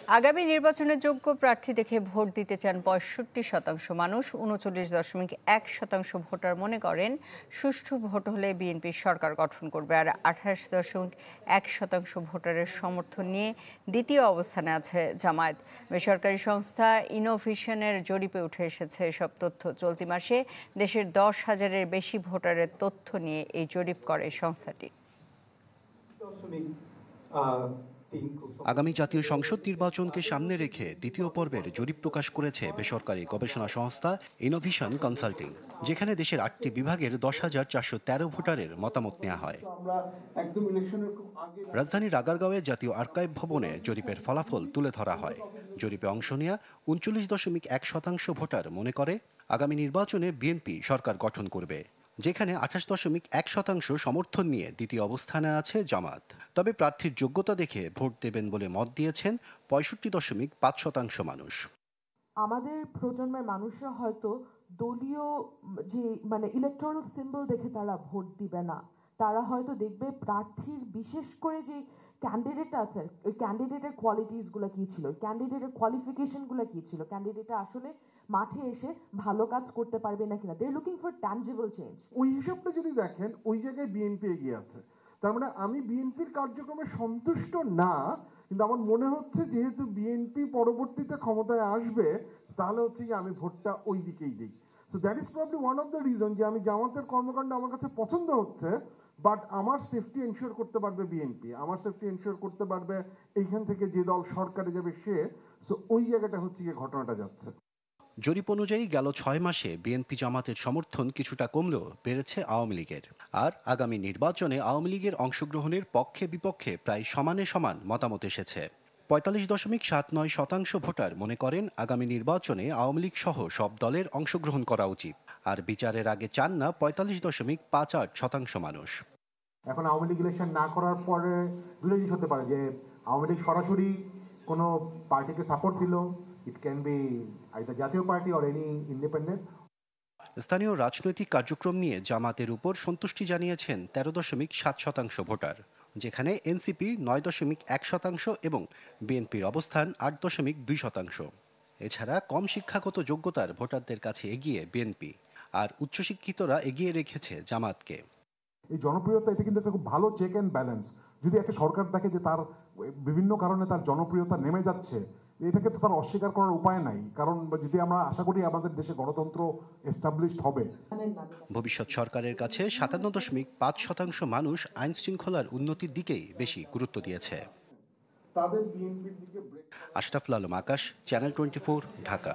আগামী নির্বাচনে যোগ্য প্রার্থী দেখে ভোট দিতে চান ৬৫% মানুষ। ৩৯.১% ভোটার মনে করেন সুষ্ঠু ভোট হলে বিএনপি সরকার গঠন করবে। আর ২৮.১% ভোটারের সমর্থন নিয়ে দ্বিতীয় অবস্থানে আছে জামায়াত। বেসরকারি সংস্থা ইনোভিশনের জরিপে উঠে এসেছে এসব তথ্য। চলতি মাসে দেশের ১০,০০০-এর বেশি ভোটারের তথ্য নিয়ে এই জরিপ করে সংস্থাটি। আগামী জাতীয় সংসদ নির্বাচনকে সামনে রেখে দ্বিতীয় পর্বের জরিপ প্রকাশ করেছে বেসরকারি গবেষণা সংস্থা ইনোভিশন কনসাল্টিং, যেখানে দেশের ৮টি বিভাগের ১০,৪১৩ ভোটারের মতামত নেওয়া হয়। রাজধানীর আগারগাঁওয়ে জাতীয় আর্কাইভ ভবনে জরিপের ফলাফল তুলে ধরা হয়। জরিপে অংশ নেওয়া ৩৯.১% ভোটার মনে করে আগামী নির্বাচনে বিএনপি সরকার গঠন করবে, যেখানে ২৮.১% সমর্থন নিয়ে দ্বিতীয় অবস্থানে আছে জামাত। তবে প্রার্থীর যোগ্যতা দেখে ভোট দেবেন বলে মত দিয়েছেন ৬৫.৫% মানুষ। আমাদের প্রজন্মের মানুষরা হয়তো দলীয় যে ইলেকট্রাল সিম্বল দেখে তারা ভোট দিবে না। তারা হয়তো দেখবে প্রার্থীর, বিশেষ করে যে ক্যান্ডিডেট আছে, ওই ক্যান্ডিডেটের কোয়ালিটিস গুলো কি ছিল, ক্যান্ডিডেটের কোয়ালিফিকেশন গুলো কি ছিল, ক্যান্ডিডেটটা আসলে মাঠে এসে ভালো কাজ করতে পারবে না কিনা। They are looking for tangible change. ওই হিসাবটা যদি দেখেন, ওই জায়গায় বিএনপি এগিয়ে আছে। তার মানে আমি বিএনপির কার্যক্রমে সন্তুষ্ট না, কিন্তু আমার মনে হচ্ছে যেহেতু বিএনপি পরবর্তীতে ক্ষমতায় আসবে, তাহলে হচ্ছে কি আমি ভোটটা ওই দিকেই দিই। So that is probably one of the reason যে আমি জামাতের কর্মকাণ্ড আমার কাছে পছন্দ হচ্ছে, বাট আমার সেফটি এনশিওর করতে পারবে বিএনপি, আমার সেফটি এনশিওর করতে পারবে এইখান থেকে যে দল সরকারে যাবে সে। সো ওই জায়গাটা হচ্ছে গিয়ে ঘটনাটা যাচ্ছে। জরিপ অনুযায়ী গেল ৬ মাসে বিএনপি জামাতের সমর্থন কিছুটা কমলেও বেড়েছে আওয়ামী লীগের। আর আগামী নির্বাচনে আওয়ামী লীগের অংশগ্রহণের পক্ষে বিপক্ষে প্রায় সমানে সমান মতামত এসেছে। ৪৫.৭৯% ভোটার মনে করেন আগামী নির্বাচনে আওয়ামী লীগ সহ সব দলের অংশগ্রহণ করা উচিত। আর বিচারের আগে চান না ৪৫.৫৮% মানুষ। এখন আওয়ামী লীগ ইলেকশন না করার পরে দুটো জিনিস হতে পারে, যে আওয়ামী লীগ সরাসরি কোনো পার্টিকে সাপোর্ট দিল, ইট ক্যান বি আইদার জাতীয় পার্টি অর এনি ইন্ডিপেন্ডেন্ট। স্থানীয় রাজনৈতিক কার্যক্রম নিয়ে জামাতের উপর সন্তুষ্টি জানিয়েছেন ১৩.৭% ভোটার, যেখানে এনসিপি ৯.১% এবং বিএনপির অবস্থান ৮.২%। এছাড়া কম শিক্ষাগত যোগ্যতার ভোটারদের কাছে এগিয়ে বিএনপি, আর উচ্চশিক্ষিতরা এগিয়ে রেখেছে জামাতকে। এই জনপ্রিয়তা, এটা কিন্তু একটা খুব ভালো চেক অ্যান্ড ব্যালেন্স। যদি একটা সরকার দেখে যে তার বিভিন্ন কারণে তার জনপ্রিয়তা নেমে যাচ্ছে, এটাকে তো তার অস্বীকার করার উপায় নাই। কারণ যদি আমরা আশা করি আমাদের দেশে গণতন্ত্র এস্টাবলিশড হবে। ভবিষ্যৎ সরকারের কাছে ৫৭.৫% মানুষ আইন শৃঙ্খলার উন্নতির দিকেই বেশি গুরুত্ব দিয়েছে। তাদের বিএনপির দিকে আশরাফুল আলম আকাশ, চ্যানেল 24, ঢাকা।